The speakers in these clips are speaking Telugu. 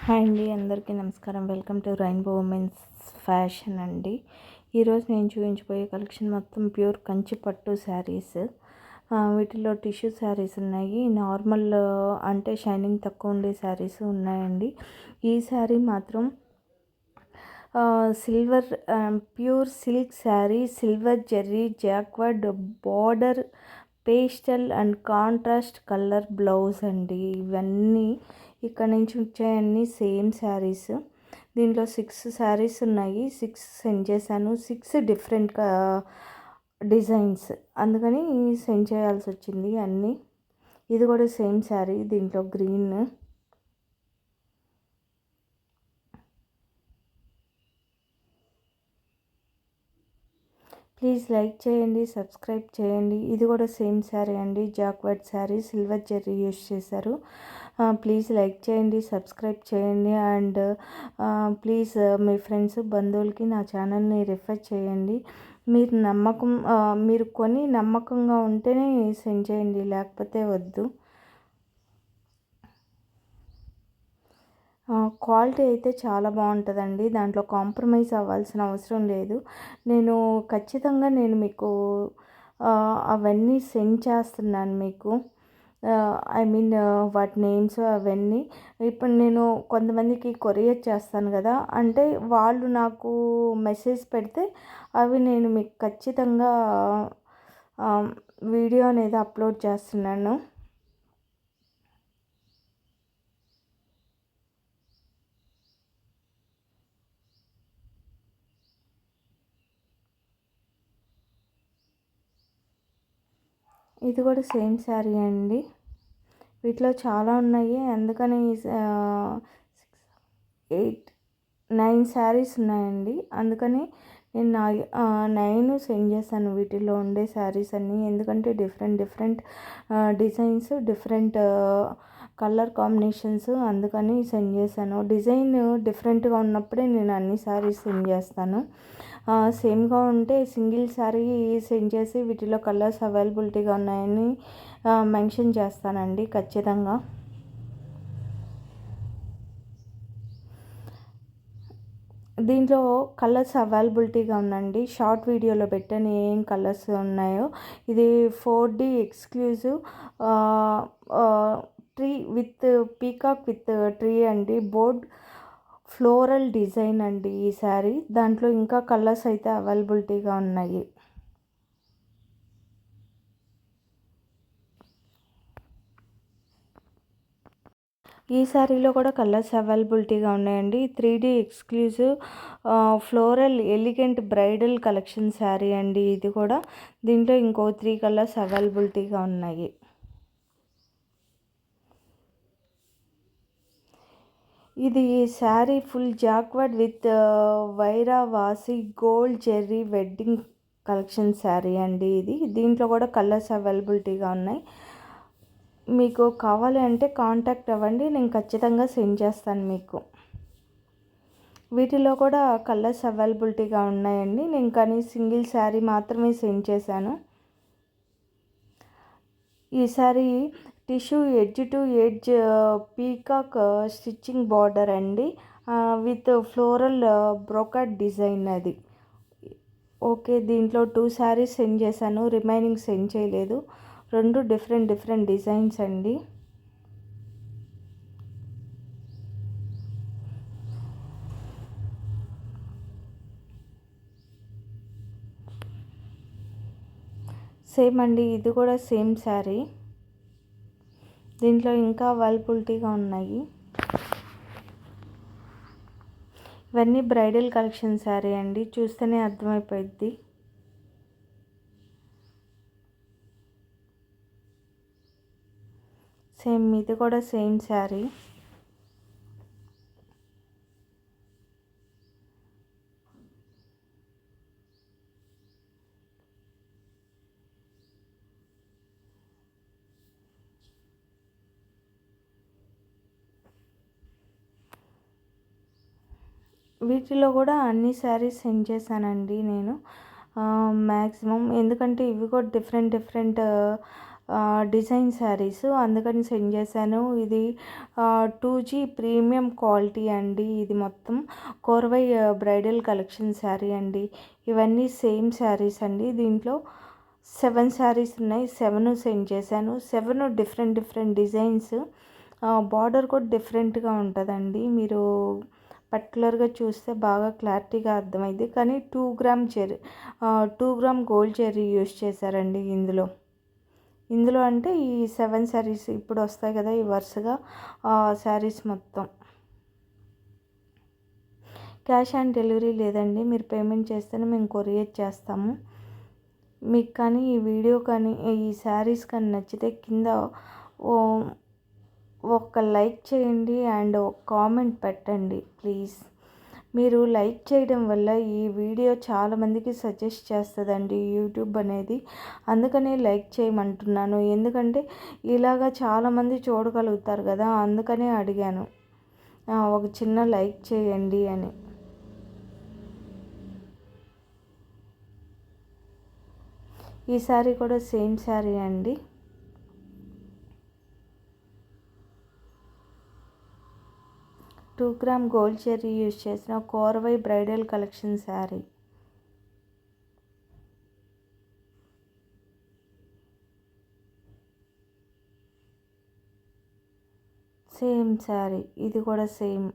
హాయ్ అండి, అందరికీ నమస్కారం. Welcome to rainbow women's fashion అండి. ఈరోజు నేను చూపించబోయే కలెక్షన్ మొత్తం ప్యూర్ కంచి పట్టు శారీస్. వీటిలో టిష్యూ శారీస్ ఉన్నాయి, నార్మల్ అంటే షైనింగ్ తక్కువ ఉండే శారీస్ ఉన్నాయండి. ఈ శారీ మాత్రం silver pure silk sari, silver Jerry jacquard border, pastel and contrast colour blouse అండి. ఇవన్నీ ఇక్కడ నుంచి వచ్చాయన్నీ సేమ్ శారీస్. దీంట్లో 6 శారీస్ ఉన్నాయి. 6 సెండ్ చేశాను. 6 డిఫరెంట్ డిజైన్స్, అందుకని సెండ్ చేయాల్సి వచ్చింది అన్నీ. ఇది కూడా సేమ్ శారీ, దీంట్లో గ్రీన్. ప్లీజ్ లైక్ చేయండి, సబ్స్క్రైబ్ చేయండి. ఇది కూడా సేమ్ శారీ అండి, jacquard sari, silver Jerry use చేశారు. ప్లీజ్ లైక్ చేయండి, సబ్స్క్రైబ్ చేయండి. అండ్ ప్లీజ్ మీ ఫ్రెండ్స్ బంధువులకి నా ఛానల్ని రిఫర్ చేయండి. మీరు కొని నమ్మకంగా ఉంటేనే సెండ్ చేయండి, లేకపోతే వద్దు. క్వాలిటీ అయితే చాలా బాగుంటుందండి, దాంట్లో కాంప్రమైజ్ అవ్వాల్సిన అవసరం లేదు. ఖచ్చితంగా మీకు అవన్నీ సెండ్ చేస్తున్నాను మీకు. వాటి నేమ్స్ అవన్నీ. ఇప్పుడు నేను కొంతమందికి కొరియర్ చేస్తాను కదా, అంటే వాళ్ళు నాకు మెసేజ్ పెడితే అవి నేను మీకు ఖచ్చితంగా వీడియో అనేది అప్లోడ్ చేస్తున్నాను. ఇది కూడా సేమ్ శారీ అండి. వీటిలో చాలా ఉన్నాయి, అందుకని 8, 9 శారీస్ ఉన్నాయండి. అందుకని నేను 9 సెండ్ చేశాను వీటిలో ఉండే శారీస్ అన్నీ. ఎందుకంటే different designs, different colour combinations, అందుకని సెండ్ చేశాను. డిజైన్ డిఫరెంట్గా ఉన్నప్పుడే నేను అన్ని శారీస్ సెండ్ చేస్తాను. సేమ్గా ఉంటే సింగిల్ శారీ సెండ్ చేసి వీటిలో కలర్స్ అవైలబిలిటీగా ఉన్నాయని మెన్షన్ చేస్తానండి ఖచ్చితంగా. దీంట్లో కలర్స్ అవైలబిలిటీగా ఉందండి. షార్ట్ వీడియోలో పెట్టాను ఏం కలర్స్ ఉన్నాయో. ఇది 4D exclusive tree with peacock with tree అండి. బోర్డ్ ఫ్లోరల్ డిజైన్ అండి ఈ శారీ. దాంట్లో ఇంకా కలర్స్ అయితే అవైలబిలిటీగా ఉన్నాయి. ఈ శారీలో కూడా కలర్స్ అవైలబిలిటీగా ఉన్నాయండి. 3D exclusive floral elegant bridal collection sari అండి ఇది కూడా. దీంట్లో ఇంకో 3 కలర్స్ అవైలబిలిటీగా ఉన్నాయి. ఇది శారీ ఫుల్ జాక్వర్డ్ విత్ వైరావాసి gold zari wedding collection sari అండి ఇది. దీంట్లో కూడా కలర్స్ అవైలబిలిటీగా ఉన్నాయి. మీకు కావాలి అంటే కాంటాక్ట్ అవ్వండి, నేను ఖచ్చితంగా సెండ్ చేస్తాను మీకు. వీటిలో కూడా కలర్స్ అవైలబిలిటీగా ఉన్నాయండి. నేను కానీ సింగిల్ శారీ మాత్రమే సెండ్ చేశాను. ఈ sari tissue edge to edge peacock stitching border అండి, విత్ ఫ్లోరల్ బ్రోకట్ డిజైన్ అది. ఓకే, దీంట్లో 2 శారీస్ సెండ్ చేశాను, రిమైనింగ్ సెండ్ చేయలేదు. 2 డిఫరెంట్ డిజైన్స్ అండి. సేమ్ అండి, ఇది కూడా సేమ్ శారీ. దీంట్లో ఇంకా అవైలబిలిటీగా ఉన్నాయి. ఇవన్నీ బ్రైడల్ కలెక్షన్ శారీ అండి, చూస్తేనే అర్థమైపోద్ది. సేమ్ ఇది కూడా సేమ్ శారీ. వీటిలో కూడా అన్ని శారీస్ సెండ్ చేశానండి నేను మ్యాక్సిమం. ఎందుకంటే ఇవి కూడా డిఫరెంట్ డిజైన్ శారీస్, అందుకని సెండ్ చేశాను. ఇది 2G ప్రీమియం క్వాలిటీ అండి. ఇది మొత్తం కోర్వై బ్రైడల్ కలెక్షన్ శారీ అండి. ఇవన్నీ సేమ్ శారీస్ అండి. దీంట్లో 7 శారీస్ ఉన్నాయి. 7 సెండ్ చేశాను. 7 డిఫరెంట్ డిఫరెంట్ డిజైన్స్. బార్డర్ కూడా డిఫరెంట్గా ఉంటుందండి. మీరు పర్టికులర్గా చూస్తే బాగా క్లారిటీగా అర్థమైంది. కానీ 2 గ్రామ్ గోల్డ్ జెర్రీ యూస్ చేశారండి ఇందులో అంటే ఈ 7 శారీస్ ఇప్పుడు వస్తాయి కదా, ఈ వరుసగా శారీస్ మొత్తం. క్యాష్ ఆన్ డెలివరీ లేదండి. మీరు పేమెంట్ చేస్తేనే మేము కొరియర్ చేస్తాము. మీకు కానీ ఈ వీడియో కానీ ఈ శారీస్ కానీ నచ్చితే కింద ఒక లైక్ చేయండి అండ్ ఒక కామెంట్ పెట్టండి ప్లీజ్. మీరు లైక్ చేయడం వల్ల ఈ వీడియో చాలామందికి సజెస్ట్ చేస్తుందండి యూట్యూబ్ అనేది. అందుకనే లైక్ చేయమంటున్నాను. ఎందుకంటే ఇలాగా చాలామంది చూడగలుగుతారు కదా, అందుకనే అడిగాను ఒక చిన్న లైక్ చేయండి అని. ఈ శారీ కూడా సేమ్ శారీ అండి. Two gram gold zari use చేసిన korvai bridal collection sari. Same sari, ఇది కూడా సేమ్.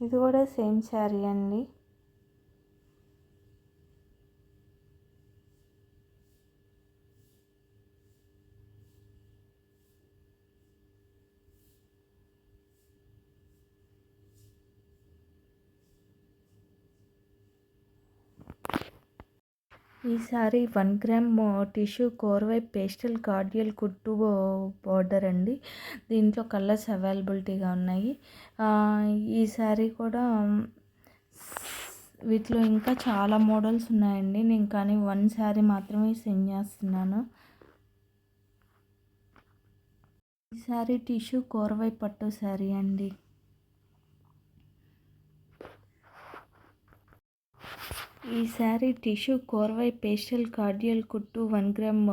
ఇది కూడా సేమ్ శారీ అండి. ఈ sari 1 gram tissue korvai pastel కార్డియల్ కుట్టు బార్డర్ అండి. దీంట్లో కలర్స్ అవైలబిలిటీగా ఉన్నాయి. ఈ సారీ కూడా వీటిలో ఇంకా చాలా మోడల్స్ ఉన్నాయండి. నేను కానీ 1 శారీ మాత్రమే సెండ్ చేస్తున్నాను. ఈ సారీ టిష్యూ కోర్వై పట్టు శారీ అండి. ఈ శారీ టిష్యూ కోర్వై పేస్టల్ కార్డియల్ కుట్టు 1 గ్రామ్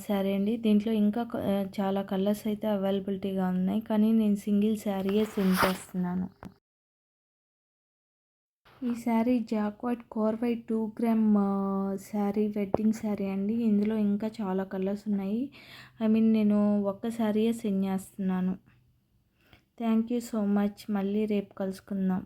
శారీ అండి. దీంట్లో ఇంకా చాలా కలర్స్ అయితే అవైలబిలిటీగా ఉన్నాయి, కానీ నేను సింగిల్ శారీయే సెండ్ చేస్తున్నాను. ఈ శారీ జాక్వాట్ కోర్వై 2 గ్రామ్ శారీ వెడ్డింగ్ శారీ అండి. ఇందులో ఇంకా చాలా కలర్స్ ఉన్నాయి. నేను ఒక్క శారీయే సెండ్ చేస్తున్నాను. Thank you so much. మళ్ళీ రేపు కలుసుకుందాం.